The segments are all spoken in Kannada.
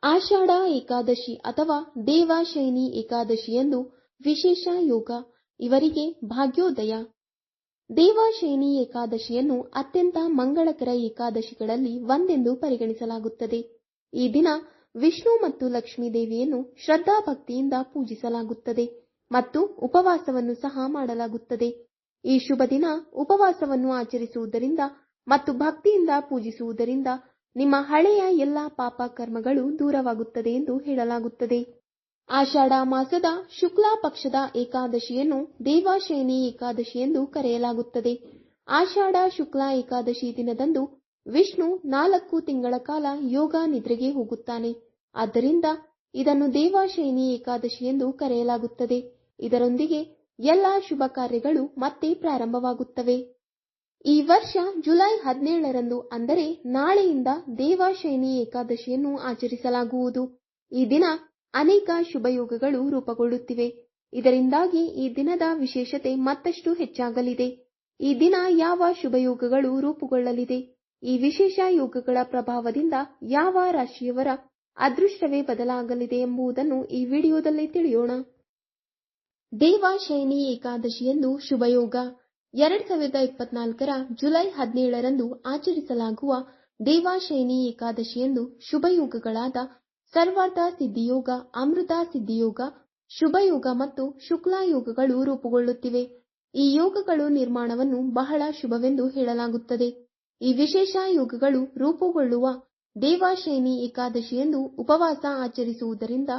ಆಷಾಢ ಏಕಾದಶಿ ಅಥವಾ ದೇವಶಯನಿ ಏಕಾದಶಿಯಂದು ವಿಶೇಷ ಯೋಗ, ಇವರಿಗೆ ಭಾಗ್ಯೋದಯ. ದೇವಶಯನಿ ಏಕಾದಶಿಯನ್ನು ಅತ್ಯಂತ ಮಂಗಳಕರ ಏಕಾದಶಿಗಳಲ್ಲಿ ಒಂದೆಂದು ಪರಿಗಣಿಸಲಾಗುತ್ತದೆ. ಈ ದಿನ ವಿಷ್ಣು ಮತ್ತು ಲಕ್ಷ್ಮೀ ದೇವಿಯನ್ನು ಶ್ರದ್ಧಾಭಕ್ತಿಯಿಂದ ಪೂಜಿಸಲಾಗುತ್ತದೆ ಮತ್ತು ಉಪವಾಸವನ್ನು ಸಹ ಮಾಡಲಾಗುತ್ತದೆ. ಈ ಶುಭ ದಿನ ಉಪವಾಸವನ್ನು ಆಚರಿಸುವುದರಿಂದ ಮತ್ತು ಭಕ್ತಿಯಿಂದ ಪೂಜಿಸುವುದರಿಂದ ನಿಮ್ಮ ಹಳೆಯ ಎಲ್ಲ ಪಾಪ ಕರ್ಮಗಳು ದೂರವಾಗುತ್ತದೆ ಎಂದು ಹೇಳಲಾಗುತ್ತದೆ. ಆಷಾಢ ಮಾಸದ ಶುಕ್ಲ ಪಕ್ಷದ ಏಕಾದಶಿಯನ್ನು ದೇವಶಯನಿ ಏಕಾದಶಿ ಎಂದು ಕರೆಯಲಾಗುತ್ತದೆ. ಆಷಾಢ ಶುಕ್ಲ ಏಕಾದಶಿ ದಿನದಂದು ವಿಷ್ಣು 4 ತಿಂಗಳ ಕಾಲ ಯೋಗ ನಿದ್ರೆಗೆ ಹೋಗುತ್ತಾನೆ. ಆದ್ದರಿಂದ ಇದನ್ನು ದೇವಶಯನಿ ಏಕಾದಶಿ ಎಂದು ಕರೆಯಲಾಗುತ್ತದೆ. ಇದರೊಂದಿಗೆ ಎಲ್ಲ ಶುಭ ಕಾರ್ಯಗಳು ಮತ್ತೆ ಪ್ರಾರಂಭವಾಗುತ್ತವೆ. ಈ ವರ್ಷ ಜುಲೈ 17ರಂದು ಅಂದರೆ ನಾಳೆಯಿಂದ ದೇವಶಯನಿ ಏಕಾದಶಿಯನ್ನು ಆಚರಿಸಲಾಗುವುದು. ಈ ದಿನ ಅನೇಕ ಶುಭಯೋಗಗಳು ರೂಪುಗೊಳ್ಳುತ್ತಿವೆ. ಇದರಿಂದಾಗಿ ಈ ದಿನದ ವಿಶೇಷತೆ ಮತ್ತಷ್ಟು ಹೆಚ್ಚಾಗಲಿದೆ. ಈ ದಿನ ಯಾವ ಶುಭಯೋಗಗಳು ರೂಪುಗೊಳ್ಳಲಿದೆ, ಈ ವಿಶೇಷ ಯೋಗಗಳ ಪ್ರಭಾವದಿಂದ ಯಾವ ರಾಶಿಯವರ ಅದೃಷ್ಟವೇ ಬದಲಾಗಲಿದೆ ಎಂಬುದನ್ನು ಈ ವಿಡಿಯೋದಲ್ಲಿ ತಿಳಿಯೋಣ. ದೇವಶಯನಿ ಏಕಾದಶಿಯಂದು ಶುಭಯೋಗ. 2024ರ ಜುಲೈ 17ರಂದು ಆಚರಿಸಲಾಗುವ ದೇವಶಯನಿ ಏಕಾದಶಿಯಂದು ಶುಭಯೋಗಗಳಾದ ಸರ್ವಾರ್ಥ ಸಿದ್ಧಿಯೋಗ, ಅಮೃತ ಸಿದ್ಧಿಯೋಗ, ಶುಭಯೋಗ ಮತ್ತು ಶುಕ್ಲ ಯೋಗಗಳು ರೂಪುಗೊಳ್ಳುತ್ತಿವೆ. ಈ ಯೋಗಗಳು ನಿರ್ಮಾಣವನ್ನು ಬಹಳ ಶುಭವೆಂದು ಹೇಳಲಾಗುತ್ತದೆ. ಈ ವಿಶೇಷ ಯೋಗಗಳು ರೂಪುಗೊಳ್ಳುವ ದೇವಶಯನಿ ಏಕಾದಶಿಯಂದು ಉಪವಾಸ ಆಚರಿಸುವುದರಿಂದ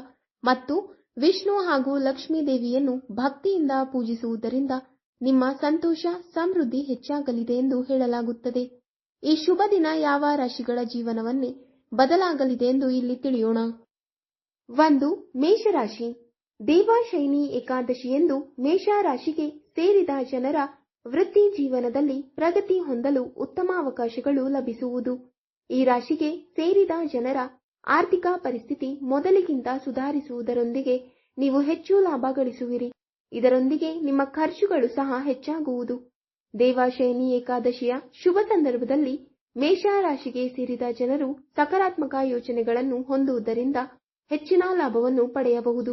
ಮತ್ತು ವಿಷ್ಣು ಹಾಗೂ ಲಕ್ಷ್ಮೀ ದೇವಿಯನ್ನು ಭಕ್ತಿಯಿಂದ ಪೂಜಿಸುವುದರಿಂದ ನಿಮ್ಮ ಸಂತೋಷ ಸಮೃದ್ಧಿ ಹೆಚ್ಚಾಗಲಿದೆ ಎಂದು ಹೇಳಲಾಗುತ್ತದೆ. ಈ ಶುಭ ದಿನ ಯಾವ ರಾಶಿಗಳ ಜೀವನವನ್ನೇ ಬದಲಾಗಲಿದೆ ಎಂದು ಇಲ್ಲಿ ತಿಳಿಯೋಣ. 1. ಮೇಷರಾಶಿ. ದೇವಶಯನಿ ಏಕಾದಶಿಯಂದು ಮೇಷರಾಶಿಗೆ ಸೇರಿದ ಜನರ ವೃತ್ತಿ ಜೀವನದಲ್ಲಿ ಪ್ರಗತಿ ಹೊಂದಲು ಉತ್ತಮ ಅವಕಾಶಗಳು ಲಭಿಸುವುದು. ಈ ರಾಶಿಗೆ ಸೇರಿದ ಜನರ ಆರ್ಥಿಕ ಪರಿಸ್ಥಿತಿ ಮೊದಲಿಗಿಂತ ಸುಧಾರಿಸುವುದರೊಂದಿಗೆ ನೀವು ಹೆಚ್ಚು ಲಾಭ ಗಳಿಸುವಿರಿ. ಇದರೊಂದಿಗೆ ನಿಮ್ಮ ಖರ್ಚುಗಳು ಸಹ ಹೆಚ್ಚಾಗುವುದು. ದೇವಶಯನಿ ಏಕಾದಶಿಯ ಶುಭ ಸಂದರ್ಭದಲ್ಲಿ ಮೇಷರಾಶಿಗೆ ಸೇರಿದ ಜನರು ಸಕಾರಾತ್ಮಕ ಯೋಚನೆಗಳನ್ನು ಹೊಂದುವುದರಿಂದ ಹೆಚ್ಚಿನ ಲಾಭವನ್ನು ಪಡೆಯಬಹುದು.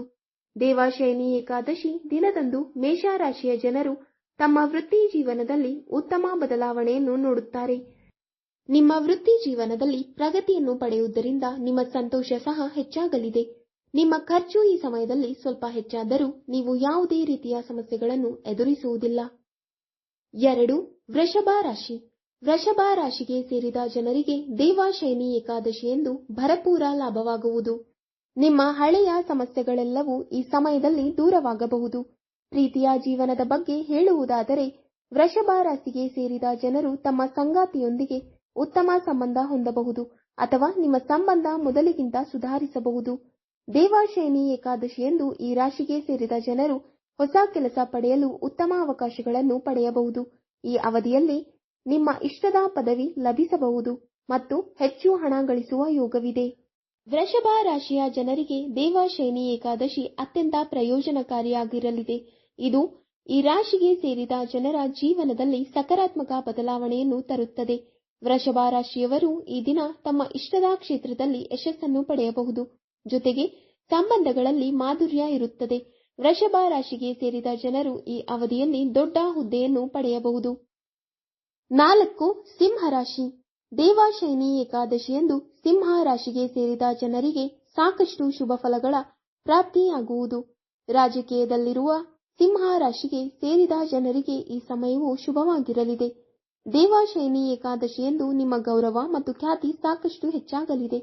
ದೇವಶಯನಿ ಏಕಾದಶಿ ದಿನದಂದು ಮೇಷರಾಶಿಯ ಜನರು ತಮ್ಮ ವೃತ್ತಿ ಜೀವನದಲ್ಲಿ ಉತ್ತಮ ಬದಲಾವಣೆಯನ್ನು ನೋಡುತ್ತಾರೆ. ನಿಮ್ಮ ವೃತ್ತಿ ಜೀವನದಲ್ಲಿ ಪ್ರಗತಿಯನ್ನು ಪಡೆಯುವುದರಿಂದ ನಿಮ್ಮ ಸಂತೋಷ ಸಹ ಹೆಚ್ಚಾಗಲಿದೆ. ನಿಮ್ಮ ಖರ್ಚು ಈ ಸಮಯದಲ್ಲಿ ಸ್ವಲ್ಪ ಹೆಚ್ಚಾದರೂ ನೀವು ಯಾವುದೇ ರೀತಿಯ ಸಮಸ್ಯೆಗಳನ್ನು ಎದುರಿಸುವುದಿಲ್ಲ. 2. ವೃಷಭ ರಾಶಿ. ವೃಷಭ ರಾಶಿಗೆ ಸೇರಿದ ಜನರಿಗೆ ದೇವಶಯನಿ ಏಕಾದಶಿಯಂದು ಭರಪೂರ ಲಾಭವಾಗುವುದು. ನಿಮ್ಮ ಹಳೆಯ ಸಮಸ್ಯೆಗಳೆಲ್ಲವೂ ಈ ಸಮಯದಲ್ಲಿ ದೂರವಾಗಬಹುದು. ಪ್ರೀತಿಯ ಜೀವನದ ಬಗ್ಗೆ ಹೇಳುವುದಾದರೆ ವೃಷಭ ರಾಶಿಗೆ ಸೇರಿದ ಜನರು ತಮ್ಮ ಸಂಗಾತಿಯೊಂದಿಗೆ ಉತ್ತಮ ಸಂಬಂಧ ಹೊಂದಬಹುದು ಅಥವಾ ನಿಮ್ಮ ಸಂಬಂಧ ಮೊದಲಿಗಿಂತ ಸುಧಾರಿಸಬಹುದು. ದೇವಶಯನಿ ಏಕಾದಶಿಯಂದು ಈ ರಾಶಿಗೆ ಸೇರಿದ ಜನರು ಹೊಸ ಕೆಲಸ ಪಡೆಯಲು ಉತ್ತಮ ಅವಕಾಶಗಳನ್ನು ಪಡೆಯಬಹುದು. ಈ ಅವಧಿಯಲ್ಲಿ ನಿಮ್ಮ ಇಷ್ಟದ ಪದವಿ ಲಭಿಸಬಹುದು ಮತ್ತು ಹೆಚ್ಚು ಹಣ ಗಳಿಸುವ ಯೋಗವಿದೆ. ವೃಷಭ ರಾಶಿಯ ಜನರಿಗೆ ದೇವಶಯನಿ ಏಕಾದಶಿ ಅತ್ಯಂತ ಪ್ರಯೋಜನಕಾರಿಯಾಗಿರಲಿದೆ. ಇದು ಈ ರಾಶಿಗೆ ಸೇರಿದ ಜನರ ಜೀವನದಲ್ಲಿ ಸಕಾರಾತ್ಮಕ ಬದಲಾವಣೆಯನ್ನು ತರುತ್ತದೆ. ವೃಷಭ ರಾಶಿಯವರು ಈ ದಿನ ತಮ್ಮ ಇಷ್ಟದ ಕ್ಷೇತ್ರದಲ್ಲಿ ಯಶಸ್ಸನ್ನು ಪಡೆಯಬಹುದು. ಜೊತೆಗೆ ಸಂಬಂಧಗಳಲ್ಲಿ ಮಾಧುರ್ಯ ಇರುತ್ತದೆ. ವೃಷಭ ರಾಶಿಗೆ ಸೇರಿದ ಜನರು ಈ ಅವಧಿಯಲ್ಲಿ ದೊಡ್ಡ ಹುದ್ದೆಯನ್ನು ಪಡೆಯಬಹುದು. 4. ಸಿಂಹರಾಶಿ. ದೇವಶಯನಿ ಏಕಾದಶಿಯಂದು ಸಿಂಹ ರಾಶಿಗೆ ಸೇರಿದ ಜನರಿಗೆ ಸಾಕಷ್ಟು ಶುಭ ಫಲಗಳ ಪ್ರಾಪ್ತಿಯಾಗುವುದು. ರಾಜಕೀಯದಲ್ಲಿರುವ ಸಿಂಹ ರಾಶಿಗೆ ಸೇರಿದ ಜನರಿಗೆ ಈ ಸಮಯವು ಶುಭವಾಗಿರಲಿದೆ. ದೇವಶಯನಿ ಏಕಾದಶಿಯಂದು ನಿಮ್ಮ ಗೌರವ ಮತ್ತು ಖ್ಯಾತಿ ಸಾಕಷ್ಟು ಹೆಚ್ಚಾಗಲಿದೆ.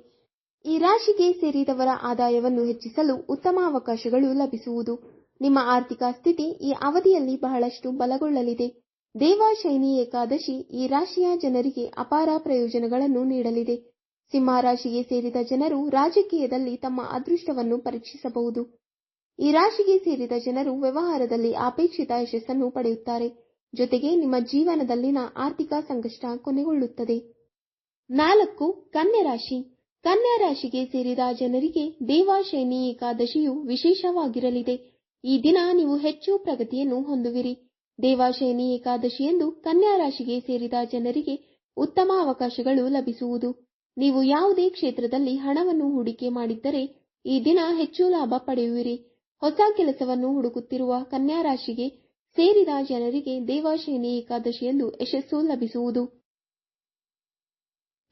ಈ ರಾಶಿಗೆ ಸೇರಿದವರ ಆದಾಯವನ್ನು ಹೆಚ್ಚಿಸಲು ಉತ್ತಮ ಅವಕಾಶಗಳು ಲಭಿಸುವುದು. ನಿಮ್ಮ ಆರ್ಥಿಕ ಸ್ಥಿತಿ ಈ ಅವಧಿಯಲ್ಲಿ ಬಹಳಷ್ಟು ಬಲಗೊಳ್ಳಲಿದೆ. ದೇವಶಯನಿ ಏಕಾದಶಿ ಈ ರಾಶಿಯ ಜನರಿಗೆ ಅಪಾರ ಪ್ರಯೋಜನಗಳನ್ನು ನೀಡಲಿದೆ. ಸಿಂಹ ರಾಶಿಗೆ ಸೇರಿದ ಜನರು ರಾಜಕೀಯದಲ್ಲಿ ತಮ್ಮ ಅದೃಷ್ಟವನ್ನು ಪರೀಕ್ಷಿಸಬಹುದು. ಈ ರಾಶಿಗೆ ಸೇರಿದ ಜನರು ವ್ಯವಹಾರದಲ್ಲಿ ಅಪೇಕ್ಷಿತ ಯಶಸ್ಸನ್ನು ಪಡೆಯುತ್ತಾರೆ. ಜೊತೆಗೆ ನಿಮ್ಮ ಜೀವನದಲ್ಲಿನ ಆರ್ಥಿಕ ಸಂಕಷ್ಟ ಕೊನೆಗೊಳ್ಳುತ್ತದೆ. 4. ಕನ್ಯಾ ರಾಶಿ. ಕನ್ಯಾ ರಾಶಿಗೆ ಸೇರಿದ ಜನರಿಗೆ ದೇವಶಯನಿ ಏಕಾದಶಿಯು ವಿಶೇಷವಾಗಿರಲಿದೆ. ಈ ದಿನ ನೀವು ಹೆಚ್ಚು ಪ್ರಗತಿಯನ್ನು ಹೊಂದುವಿರಿ. ದೇವಶಯನಿ ಏಕಾದಶಿಯಂದು ಕನ್ಯಾ ರಾಶಿಗೆ ಸೇರಿದ ಜನರಿಗೆ ಉತ್ತಮ ಅವಕಾಶಗಳು ಲಭಿಸುವುದು. ನೀವು ಯಾವುದೇ ಕ್ಷೇತ್ರದಲ್ಲಿ ಹಣವನ್ನು ಹೂಡಿಕೆ ಮಾಡಿದ್ದರೆ ಈ ದಿನ ಹೆಚ್ಚು ಲಾಭ ಪಡೆಯುವಿರಿ. ಹೊಸ ಕೆಲಸವನ್ನು ಹುಡುಕುತ್ತಿರುವ ಕನ್ಯಾ ರಾಶಿಗೆ ಸೇರಿದ ಜನರಿಗೆ ದೇವಶಯನಿ ಏಕಾದಶಿಯಂದು ಯಶಸ್ಸು ಲಭಿಸುವುದು.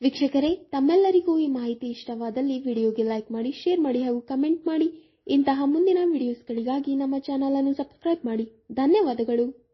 ವೀಕ್ಷಕರೇ, ತಮ್ಮೆಲ್ಲರಿಗೂ ಈ ಮಾಹಿತಿ ಇಷ್ಟವಾದಲ್ಲಿ ವಿಡಿಯೋಗೆ ಲೈಕ್ ಮಾಡಿ, ಶೇರ್ ಮಾಡಿ ಹಾಗೂ ಕಮೆಂಟ್ ಮಾಡಿ. ಇಂತಹ ಮುಂದಿನ ವಿಡಿಯೋಸ್ಗಳಿಗಾಗಿ ನಮ್ಮ ಚಾನಲ್ ಅನ್ನು ಸಬ್ಸ್ಕ್ರೈಬ್ ಮಾಡಿ. ಧನ್ಯವಾದಗಳು.